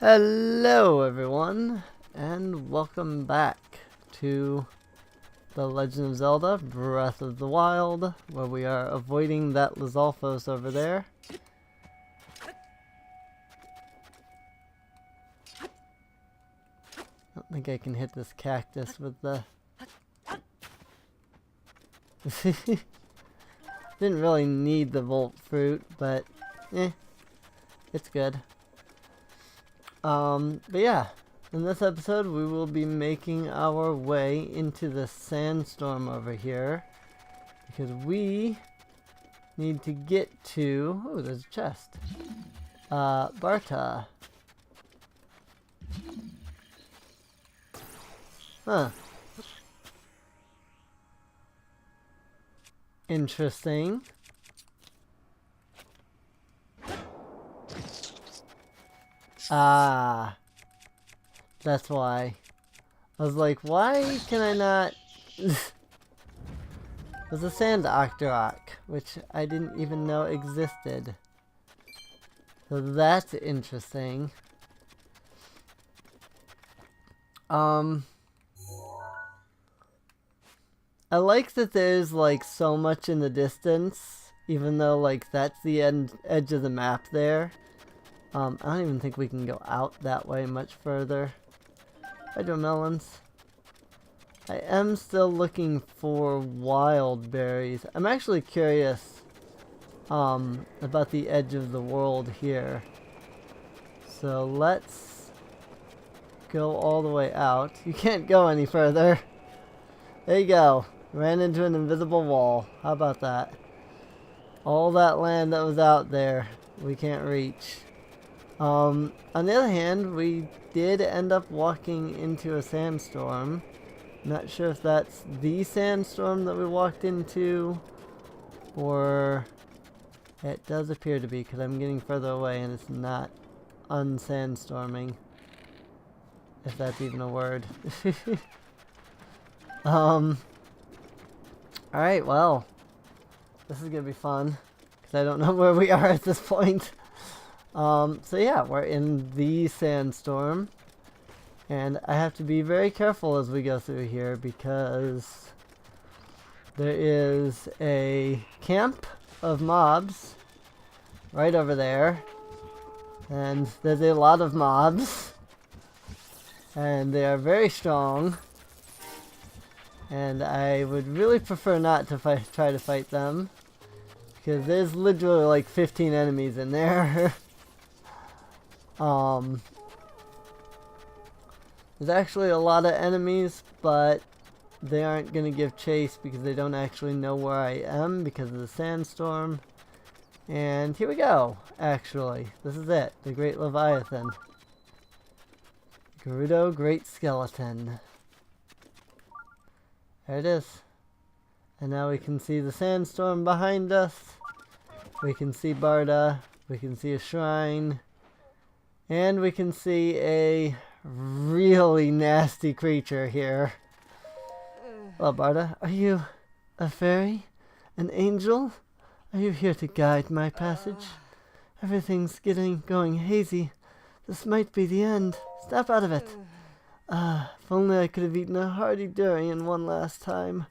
Hello everyone, and welcome back to The Legend of Zelda Breath of the Wild, where we are avoiding that Lizalfos over there. I don't think I can hit this cactus with the... Didn't really need the Volt Fruit, but it's good. But yeah, in this episode we will be making our way into the sandstorm over here because we need to get to, oh, there's a chest, Barta. Huh. Interesting. Ah, that's why. I was like, why can I not... There's a sand octorok, which I didn't even know existed. So that's interesting. I like that there's like so much in the distance, even though like that's the edge of the map there. I don't even think we can go out that way much further. Hydromelons. I am still looking for wild berries. I'm actually curious about the edge of the world here. So let's go all the way out. You can't go any further. There you go. Ran into an invisible wall. How about that? All that land that was out there, we can't reach. On the other hand, we did end up walking into a sandstorm. Not sure if that's the sandstorm that we walked into, or it does appear to be, because I'm getting further away and it's not unsandstorming, if that's even a word. Alright, well, this is gonna be fun, because I don't know where we are at this point. So yeah, we're in the sandstorm, and I have to be very careful as we go through here because there is a camp of mobs right over there, and there's a lot of mobs, and they are very strong, and I would really prefer not to try to fight them because there's literally like 15 enemies in there. There's actually a lot of enemies, but they aren't going to give chase because they don't actually know where I am because of the sandstorm. And here we go, actually. This is it, the Great Leviathan. Gerudo Great Skeleton. There it is. And now we can see the sandstorm behind us. We can see Barta. We can see a shrine. And we can see a really nasty creature here. Hello, Barta. Are you a fairy? An angel? Are you here to guide my passage? Everything's going hazy. This might be the end. Snap out of it. If only I could have eaten a hearty durian one last time.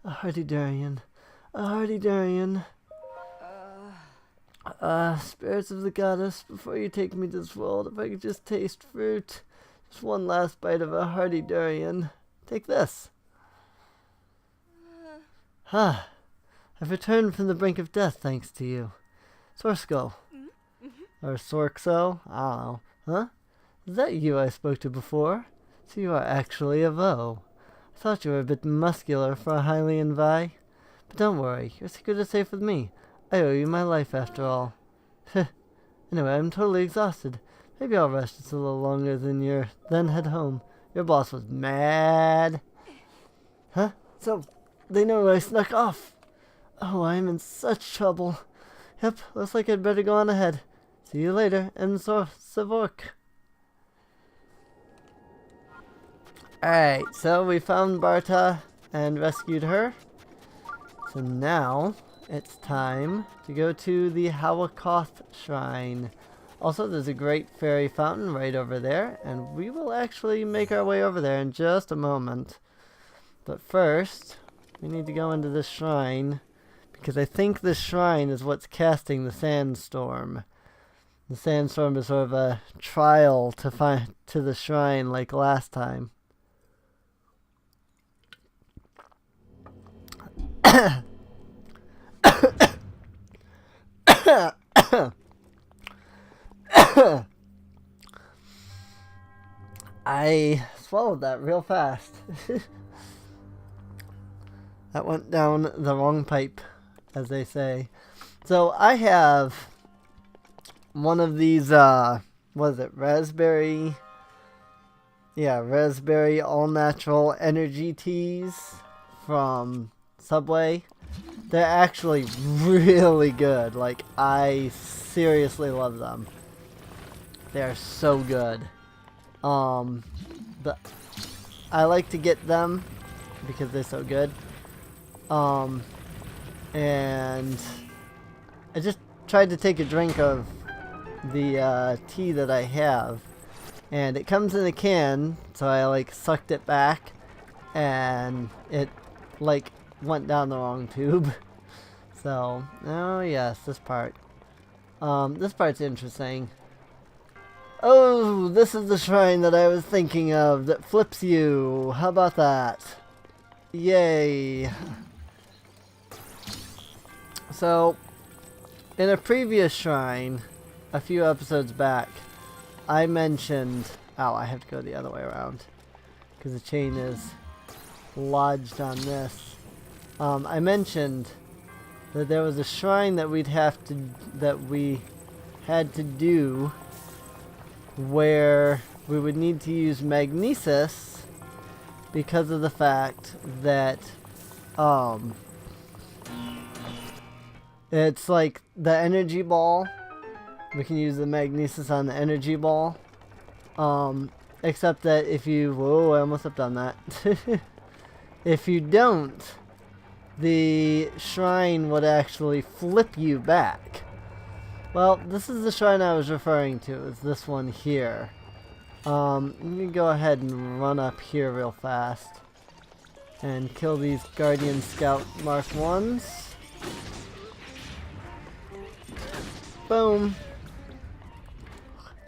A hearty durian. A hearty durian. Spirits of the goddess, before you take me to this world, if I could just taste fruit. Just one last bite of a hearty durian. Take this. I've returned from the brink of death thanks to you. Sorsko. Or Sorkso? I don't know. Huh? Is that you I spoke to before? So you are actually a Vo. I thought you were a bit muscular for a Hylian Vi. But don't worry, your secret is safe with me. I owe you my life after all. Anyway, I'm totally exhausted. Maybe I'll rest just a little longer then head home. Your boss was mad. Huh? So, they know I snuck off. Oh, I'm in such trouble. Yep, looks like I'd better go on ahead. See you later, Savork. Alright, so we found Barta and rescued her. So now it's time to go to the Hawakoth Shrine. Also, there's a great fairy fountain right over there, and we will actually make our way over there in just a moment. But first, we need to go into this shrine, because I think this shrine is what's casting the sandstorm. The sandstorm is sort of a trial to the shrine like last time. I swallowed that real fast. That went down the wrong pipe, as they say. So I have one of these, what is it, raspberry? Yeah, raspberry all-natural energy teas from Subway. They're actually really good. Like, I seriously love them. They're so good. But I like to get them because they're so good. And I just tried to take a drink of the tea that I have, and it comes in a can, so I like sucked it back, and it like went down the wrong tube. So, oh yes, this part. This part's interesting. Oh, this is the shrine that I was thinking of that flips you. How about that? Yay. So, in a previous shrine, a few episodes back, I mentioned... Oh, I have to go the other way around, because the chain is lodged on this. I mentioned that there was a shrine that we had to do where we would need to use magnesis because of the fact that it's like the energy ball. We can use the magnesis on the energy ball. Except that if you... Whoa, I almost stepped on that. If you don't, the shrine would actually flip you back. Well, this is the shrine I was referring to. It's this one here. Let me go ahead and run up here real fast and kill these Guardian Scout Mark 1s. Boom.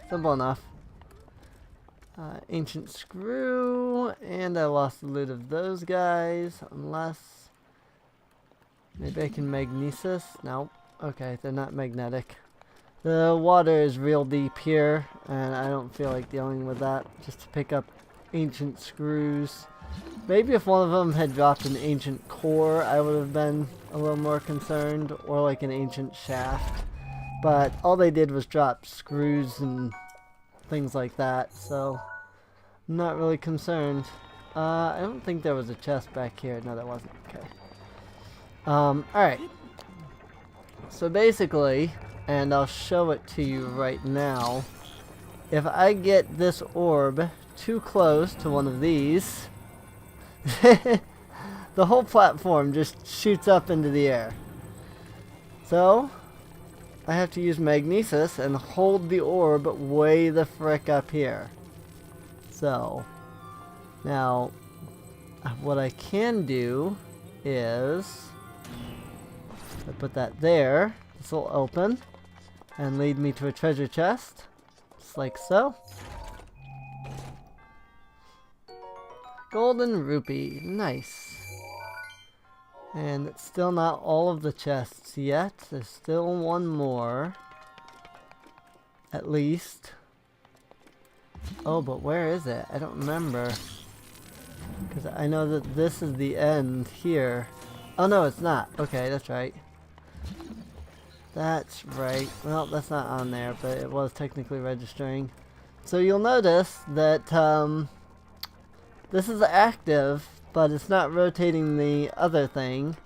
Simple enough. Ancient Screw, and I lost the loot of those guys, unless maybe I can magnesis. Nope. Okay, they're not magnetic. The water is real deep here, and I don't feel like dealing with that. Just to pick up ancient screws. Maybe if one of them had dropped an ancient core, I would have been a little more concerned, or like an ancient shaft. But all they did was drop screws and things like that, so I'm not really concerned. I don't think there was a chest back here. No, there wasn't. Okay. Alright. So basically, and I'll show it to you right now, if I get this orb too close to one of these, the whole platform just shoots up into the air. So I have to use magnesis and hold the orb way the frick up here. So, now, what I can do is, I put that there, this will open, and lead me to a treasure chest, just like so. Golden rupee, nice. And it's still not all of the chests yet. There's still one more. At least. Oh, but where is it? I don't remember. Because I know that this is the end here. Oh no, it's not. Okay, that's right. That's right. Well, that's not on there, but it was technically registering. So you'll notice that this is active, but it's not rotating the other thing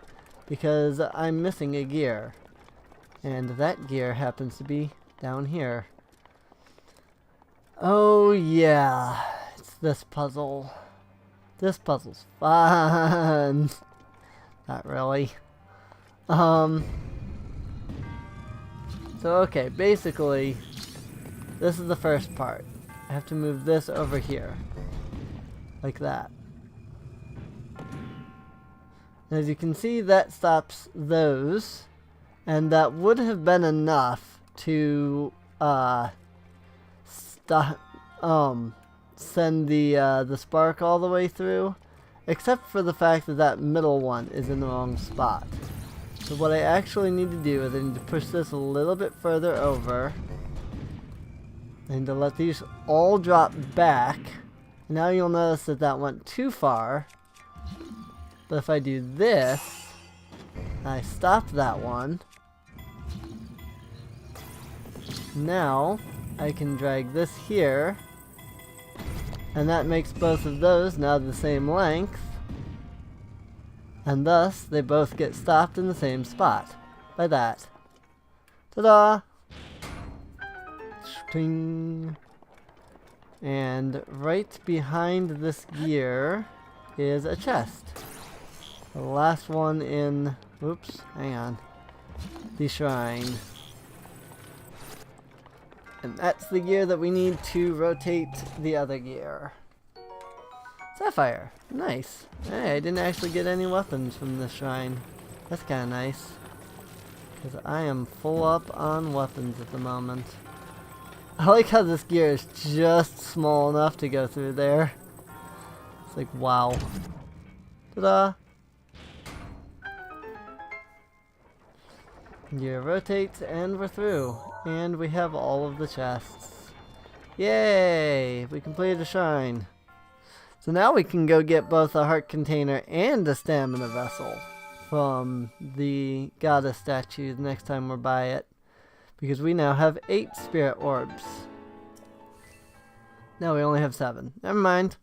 because I'm missing a gear. And that gear happens to be down here. Oh yeah, it's this puzzle. This puzzle's fun. Not really. So okay, basically this is the first part. I have to move this over here. Like that. As you can see, that stops those. And that would have been enough to stop send the spark all the way through, except for the fact that that middle one is in the wrong spot. So what I actually need to do is I need to push this a little bit further over. I need to let these all drop back. Now you'll notice that that went too far. But if I do this, I stop that one. Now I can drag this here. And that makes both of those now the same length. And thus, they both get stopped in the same spot. By that. Ta-da! Ting. And right behind this gear is a chest. The last one in... Oops, hang on. The shrine. And that's the gear that we need to rotate the other gear. Sapphire. Nice. Hey, I didn't actually get any weapons from this shrine. That's kind of nice. Because I am full up on weapons at the moment. I like how this gear is just small enough to go through there. It's like, wow. Ta-da! Gear rotates and we're through. And we have all of the chests. Yay! We completed a shrine. So now we can go get both a heart container and a stamina vessel from the goddess statue the next time we're by it. Because we now have 8 spirit orbs. Now we only have 7. Never mind.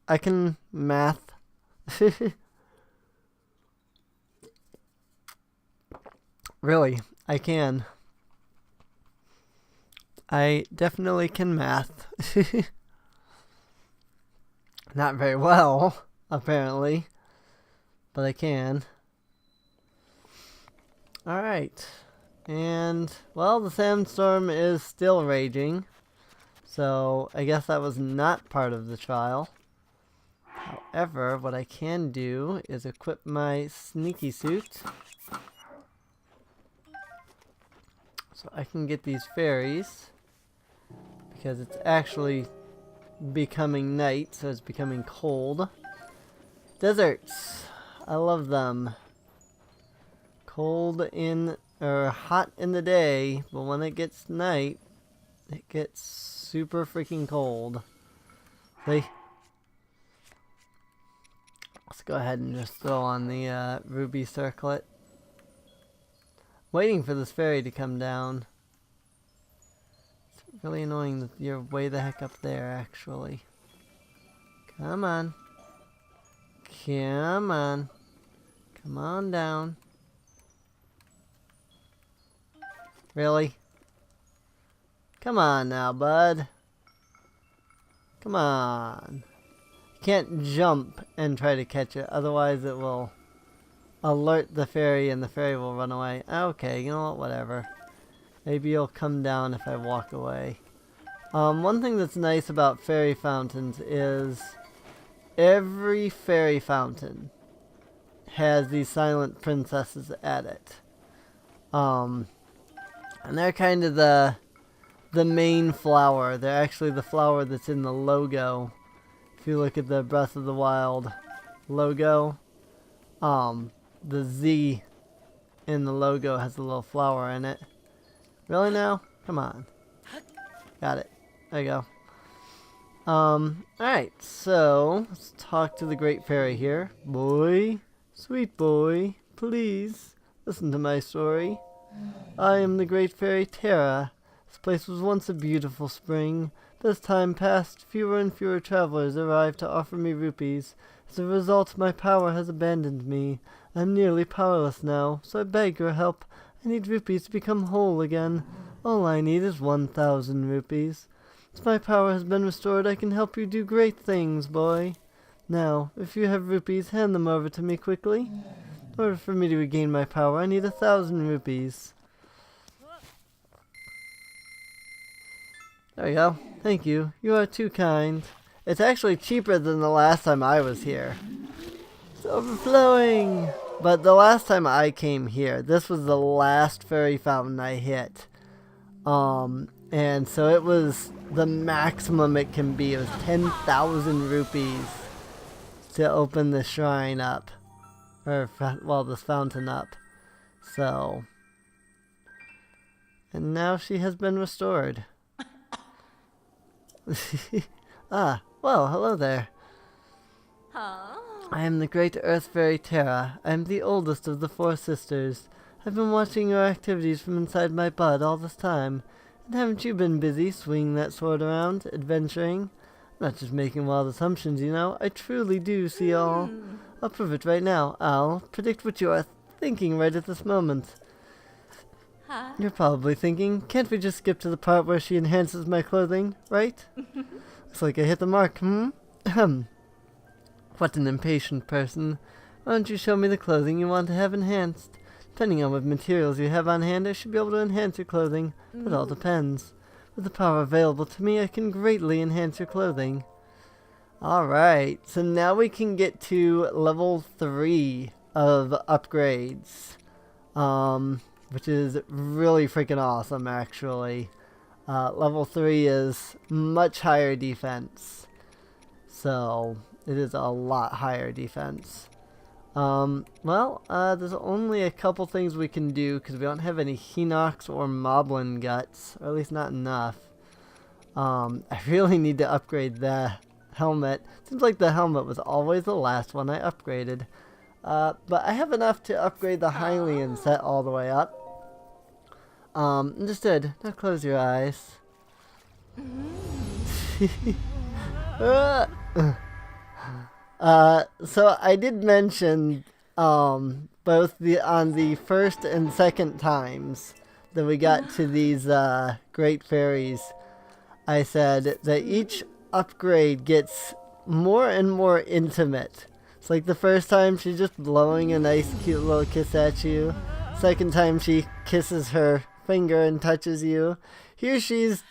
I can math. Really, I can. I definitely can math. Not very well, apparently. But I can. Alright. And, well, the sandstorm is still raging. So, I guess that was not part of the trial. However, what I can do is equip my sneaky suit. So I can get these fairies. Because it's actually becoming night, so it's becoming cold. Deserts. I love them. Cold in, or hot in the day, but when it gets night, it gets super freaking cold. See? Let's go ahead and just throw on the ruby circlet. Waiting for this fairy to come down. It's really annoying that you're way the heck up there, actually. Come on. Come on. Come on down. Really? Come on now, bud. Come on. You can't jump and try to catch it, otherwise it will alert the fairy and the fairy will run away. Okay, you know what, whatever. Maybe you'll come down if I walk away. One thing that's nice about fairy fountains is every fairy fountain has these silent princesses at it. And they're kind of the main flower. They're actually the flower that's in the logo. If you look at the Breath of the Wild logo, the Z in the logo has a little flower in it. Really now? Come on. Got it. There you go. Alright, so let's talk to the Great Fairy here. Boy, sweet boy, please listen to my story. I am the Great Fairy Terra. This place was once a beautiful spring, but as time passed, fewer and fewer travelers arrived to offer me rupees. As a result, my power has abandoned me. I am nearly powerless now, so I beg your help. I need rupees to become whole again. All I need is 1,000 rupees. As my power has been restored, I can help you do great things, boy. Now, if you have rupees, hand them over to me quickly. In order for me to regain my power, I need 1,000 rupees. There we go. Thank you. You are too kind. It's actually cheaper than the last time I was here. It's overflowing! But the last time I came here, this was the last fairy fountain I hit. And so it was the maximum it can be. It was 10,000 rupees to open the shrine up. Or, well, this fountain up. So. And now she has been restored. Ah, well, hello there. I am the great Earth Fairy Terra. I am the oldest of the 4 sisters. I've been watching your activities from inside my bud all this time. And haven't you been busy swinging that sword around, adventuring? Not just making wild assumptions, you know. I truly do see all. I'll prove it right now. I'll predict what you are thinking right at this moment. You're probably thinking, can't we just skip to the part where she enhances my clothing, right? Looks like I hit the mark, Ahem. What an impatient person. Why don't you show me the clothing you want to have enhanced? Depending on what materials you have on hand, I should be able to enhance your clothing. It all depends. With the power available to me, I can greatly enhance your clothing. Alright, so now we can get to level 3 of upgrades. Which is really freaking awesome, actually. Level 3 is much higher defense. So, it is a lot higher defense. Well, there's only a couple things we can do because we don't have any Hinox or Moblin guts, or at least not enough. I really need to upgrade the helmet. Seems like the helmet was always the last one I upgraded. But I have enough to upgrade the Hylian set all the way up. Understood. Now close your eyes. So I did mention, both on the first and second times that we got to these, great fairies, I said that each upgrade gets more and more intimate. It's like the first time she's just blowing a nice cute little kiss at you. Second time she kisses her finger and touches you. Here she's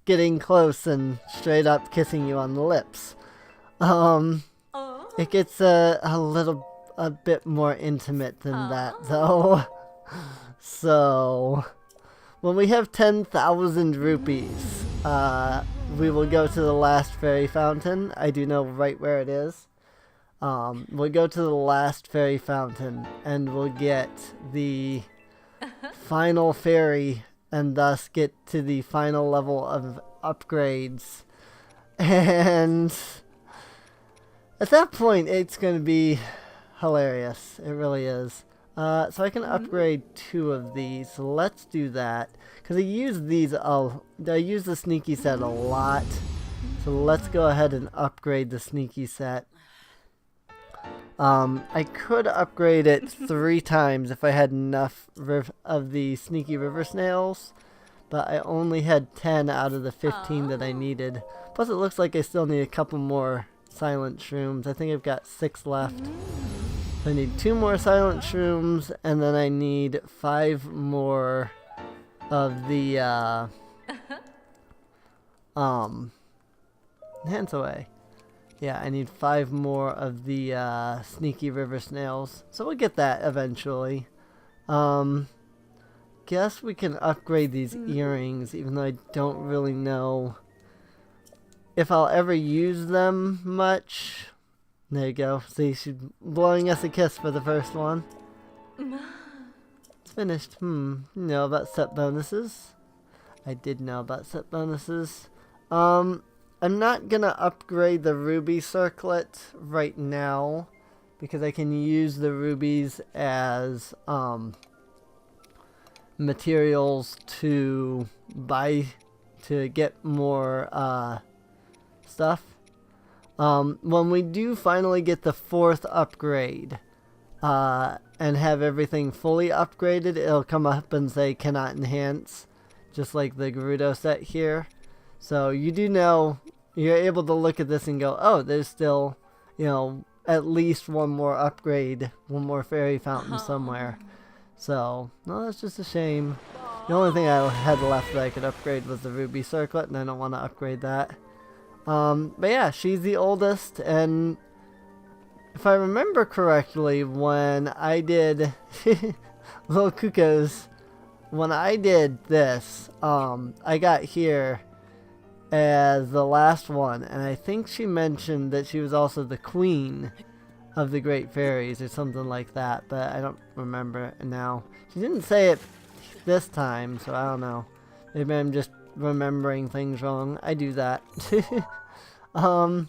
getting close and straight up kissing you on the lips. It gets a bit more intimate than that though. So when we have 10,000 rupees, we will go to the last fairy fountain. I do know right where it is. We'll go to the last fairy fountain and we'll get the final fairy and thus get to the final level of upgrades. And at that point, it's going to be hilarious. It really is. So I can upgrade 2 of these. So let's do that. Because I use the sneaky set a lot. So let's go ahead and upgrade the sneaky set. I could upgrade it 3 times if I had enough of the sneaky river snails, but I only had 10 out of the 15 that I needed. Plus it looks like I still need a couple more silent shrooms. I think I've got 6 left. So I need 2 more silent shrooms, and then I need 5 more of the, hands away. Yeah, I need 5 more of the sneaky river snails. So we'll get that eventually. Guess we can upgrade these earrings, even though I don't really know if I'll ever use them much. There you go. See, she's blowing us a kiss for the first one. It's finished. You know about set bonuses? I did know about set bonuses. I'm not gonna upgrade the ruby circlet right now because I can use the rubies as materials to buy to get more stuff. When we do finally get the 4th upgrade and have everything fully upgraded, it'll come up and say cannot enhance, just like the Gerudo set here. So you do know, you're able to look at this and go, oh, there's still, you know, at least one more upgrade, one more fairy fountain somewhere. So, no, that's just a shame. The only thing I had left that I could upgrade was the ruby circlet, and I don't want to upgrade that. But yeah, she's the oldest, and if I remember correctly, when I did Little Cuckoos, when I did this, I got here as the last one, and I think she mentioned that she was also the queen of the Great Fairies or something like that, but I don't remember now. She didn't say it this time, so I don't know. Maybe I'm just remembering things wrong. I do that. Alright,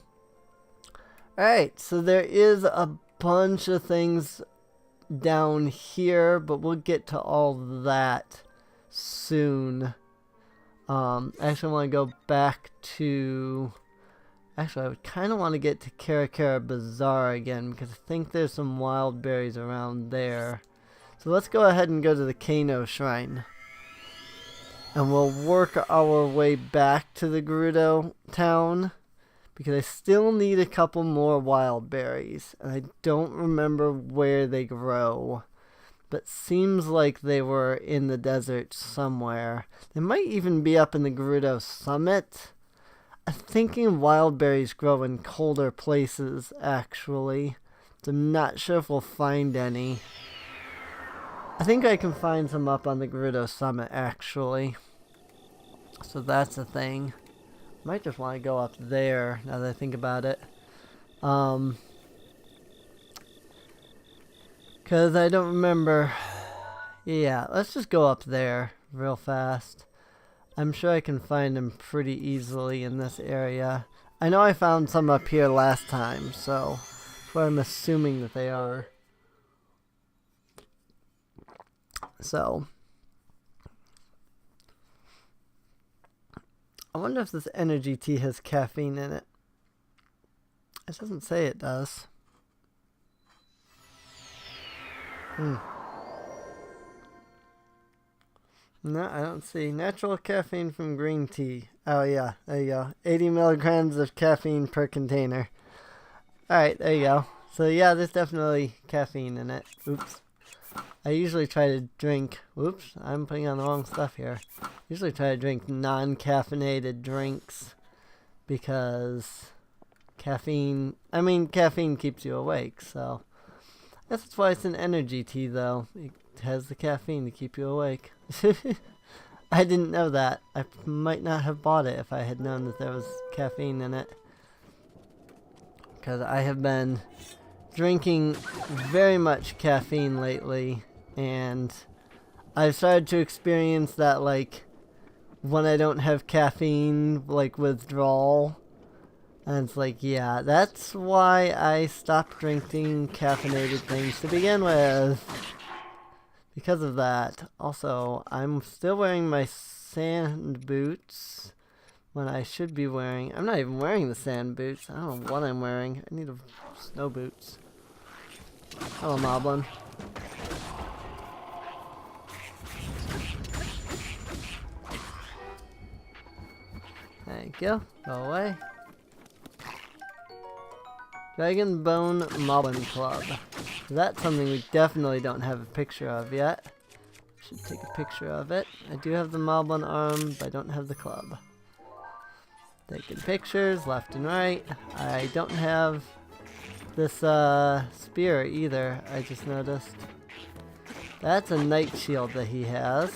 so there is a bunch of things down here, but we'll get to all that soon. I actually want to go back to... Actually, I would kind of want to get to Karakara Bazaar again, because I think there's some wild berries around there. So let's go ahead and go to the Kano Shrine. And we'll work our way back to the Gerudo town, because I still need a couple more wild berries. And I don't remember where they grow, but seems like they were in the desert somewhere. They might even be up in the Gerudo Summit. I'm thinking wild berries grow in colder places, actually. So I'm not sure if we'll find any. I think I can find some up on the Gerudo Summit, actually. So that's a thing. Might just want to go up there, now that I think about it. Because I don't remember. Yeah, let's just go up there real fast. I'm sure I can find them pretty easily in this area. I know I found some up here last time, so that's what I'm assuming that they are. So, I wonder if this energy tea has caffeine in it. It doesn't say it does. No, I don't see. Natural caffeine from green tea. Oh yeah, there you go. 80 milligrams of caffeine per container. Alright, there you go. So yeah, there's definitely caffeine in it. Oops. I usually try to drink... Oops, I'm putting on the wrong stuff here. Usually try to drink non-caffeinated drinks, because caffeine... I mean, caffeine keeps you awake, so... That's why it's an energy tea, though. It has the caffeine to keep you awake. I didn't know that. I might not have bought it if I had known that there was caffeine in it. Because I have been drinking very much caffeine lately, and I've started to experience that, like, when I don't have caffeine, like, withdrawal. And it's like, yeah, that's why I stopped drinking caffeinated things to begin with. Because of that. Also, I'm still wearing my sand boots when I should be wearing... I'm not even wearing the sand boots. I don't know what I'm wearing. I need snow boots. Hello, Moblin. There you go. Go away. Dragon Bone Moblin Club. That's something we definitely don't have a picture of yet. Should take a picture of it. I do have the Moblin arm, but I don't have the club. Taking pictures left and right. I don't have this spear either, I just noticed. That's a Knight Shield that he has.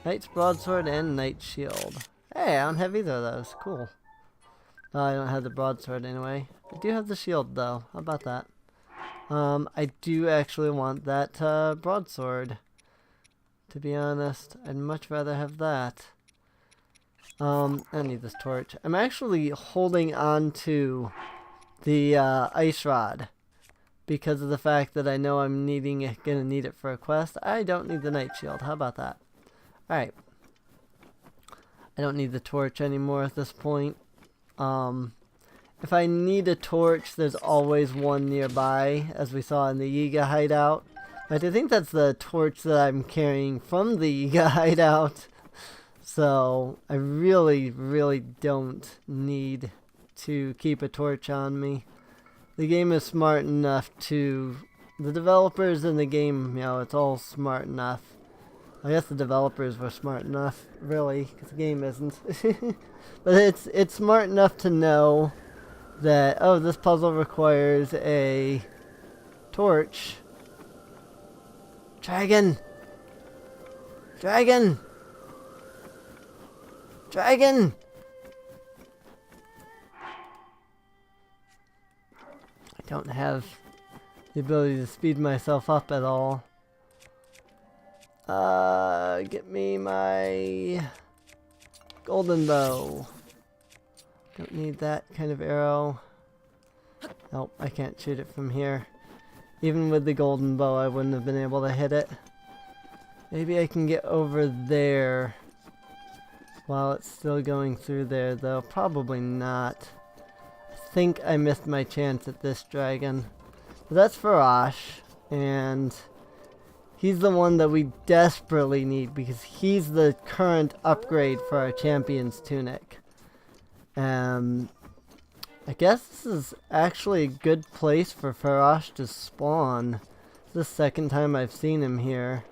Knight's Broadsword and Knight Shield. Hey, I don't have either of those. Cool. Oh, I don't have the broadsword anyway. I do have the shield though. How about that? I do actually want that broadsword. To be honest, I'd much rather have that. I need this torch. I'm actually holding on to the ice rod because of the fact that I know I'm gonna need it for a quest. I don't need the Knight Shield. How about that? Alright. I don't need the torch anymore at this point. If I need a torch, there's always one nearby, as we saw in the Yiga hideout. But I think that's the torch that I'm carrying from the Yiga hideout. So, I really, really don't need to keep a torch on me. The game is smart enough to... The developers in the game, you know, it's all smart enough I guess the developers were smart enough, really, because the game isn't. But it's smart enough to know that, oh, this puzzle requires a torch. Dragon! Dragon! Dragon! I don't have the ability to speed myself up at all. Get me my golden bow. Don't need that kind of arrow. Nope, I can't shoot it from here. Even with the golden bow, I wouldn't have been able to hit it. Maybe I can get over there while it's still going through there, though. Probably not. I think I missed my chance at this dragon. But that's Farash, and he's the one that we desperately need because he's the current upgrade for our champion's tunic. I guess this is actually a good place for Farash to spawn. It's the second time I've seen him here.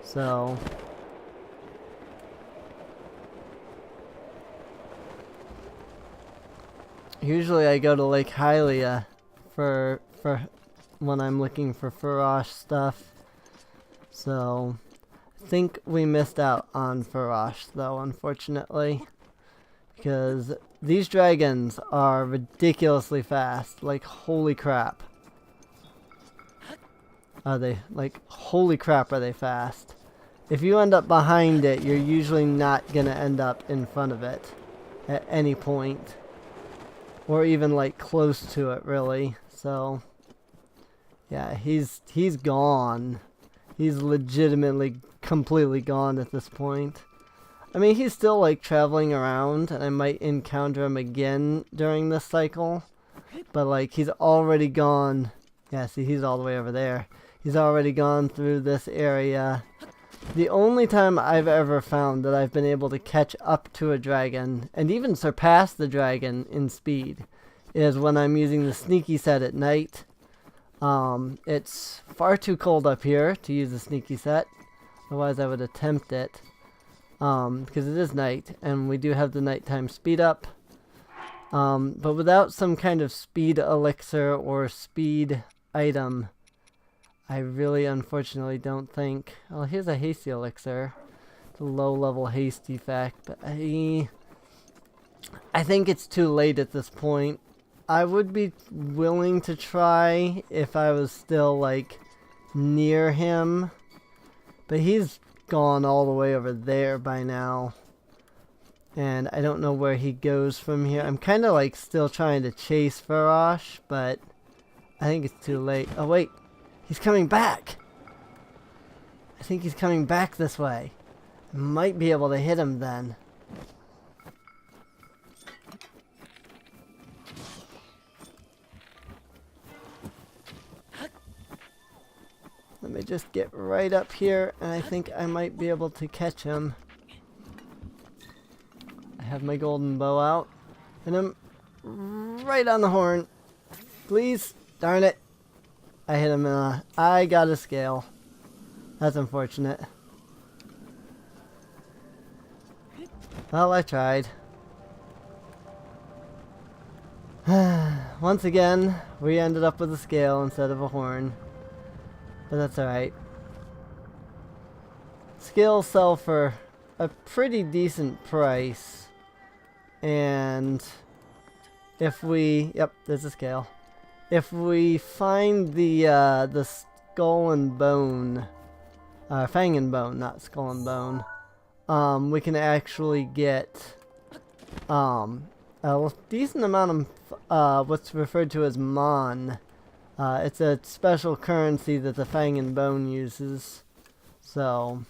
So usually I go to Lake Hylia for when I'm looking for Farash stuff. So I think we missed out on Farash though, unfortunately. Because these dragons are ridiculously fast. Like, holy crap. Are they? Like, holy crap, are they fast. If you end up behind it, you're usually not going to end up in front of it at any point. Or even, like, close to it, really. So, yeah, he's gone. He's legitimately completely gone at this point. I mean, he's still, like, traveling around, and I might encounter him again during this cycle. But, like, he's already gone. Yeah, see, he's all the way over there. He's already gone through this area. The only time I've ever found that I've been able to catch up to a dragon, and even surpass the dragon in speed, is when I'm using the sneaky set at night. It's far too cold up here to use the sneaky set. Otherwise, I would attempt it. Because it is night, and we do have the nighttime speed up. But without some kind of speed elixir or speed item, I really unfortunately don't think... Well, here's a hasty elixir. It's a low-level haste effect, but I think it's too late at this point. I would be willing to try if I was still, like, near him. But he's gone all the way over there by now, and I don't know where he goes from here. I'm kind of like still trying to chase Farash, but I think it's too late. Oh wait, he's coming back. I think he's coming back this way. I might be able to hit him then. Let me just get right up here, and I think I might be able to catch him. I have my golden bow out, and I'm right on the horn. Please, darn it. I hit him in I got a scale. That's unfortunate. Well, I tried. Once again, we ended up with a scale instead of a horn. But that's alright. Scales sell for a pretty decent price. And if we... Yep, there's a scale. If we find the skull and bone... fang and bone, not skull and bone. We can actually get a decent amount of what's referred to as mon. It's a special currency that the Fang and Bone uses. So,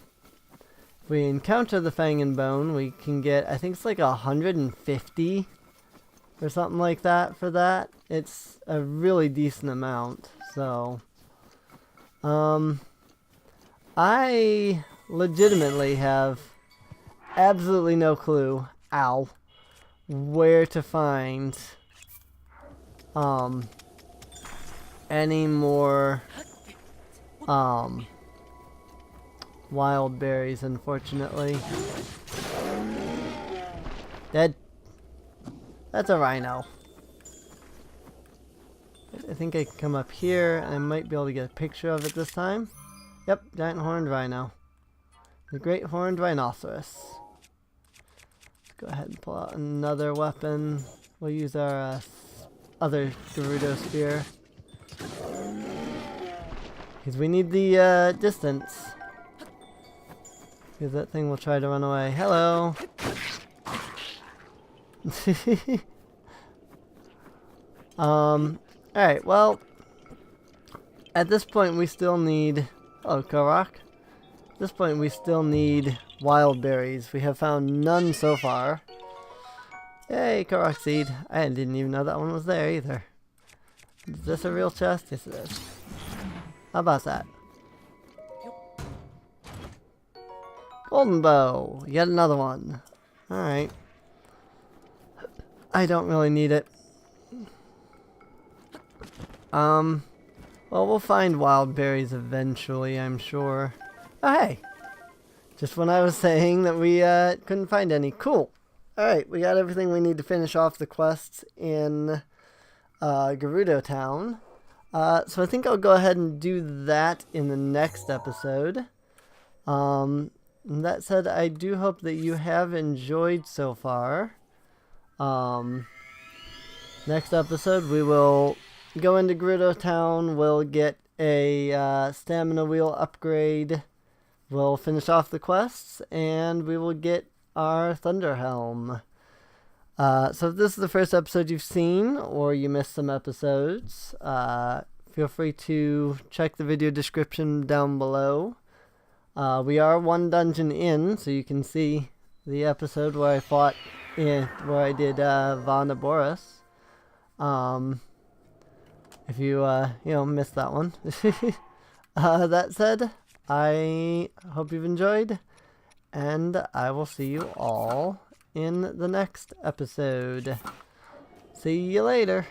if we encounter the Fang and Bone, we can get, I think it's like 150 or something like that for that. It's a really decent amount. So, I legitimately have absolutely no clue, where to find, any more wild berries, unfortunately. Dead. That's a rhino. I think I can come up here and I might be able to get a picture of it this time. Yep, giant horned rhino. The great horned rhinoceros. Let's go ahead and pull out another weapon. We'll use our other Gerudo spear. Because we need the distance. Because that thing will try to run away. Hello! Alright, well, at this point we still need... Oh, Karak. At this point we still need wild berries. We have found none so far. Yay, Karak seed. I didn't even know that one was there either. Is this a real chest? Yes it is. How about that? Golden bow. Yet another one. Alright. I don't really need it. Well, we'll find wild berries eventually, I'm sure. Oh, hey! Just when I was saying that we couldn't find any. Cool. Alright, we got everything we need to finish off the quests in Gerudo Town. So I think I'll go ahead and do that in the next episode. That said, I do hope that you have enjoyed so far. Next episode, we will go into Gerudo Town, we'll get a stamina wheel upgrade, we'll finish off the quests, and we will get our Thunder Helm. So if this is the first episode you've seen, or you missed some episodes, feel free to check the video description down below. We are one dungeon in, so you can see the episode where I fought, where I did Vana Boris. If you, missed that one. That said, I hope you've enjoyed, and I will see you all in the next episode. See you later.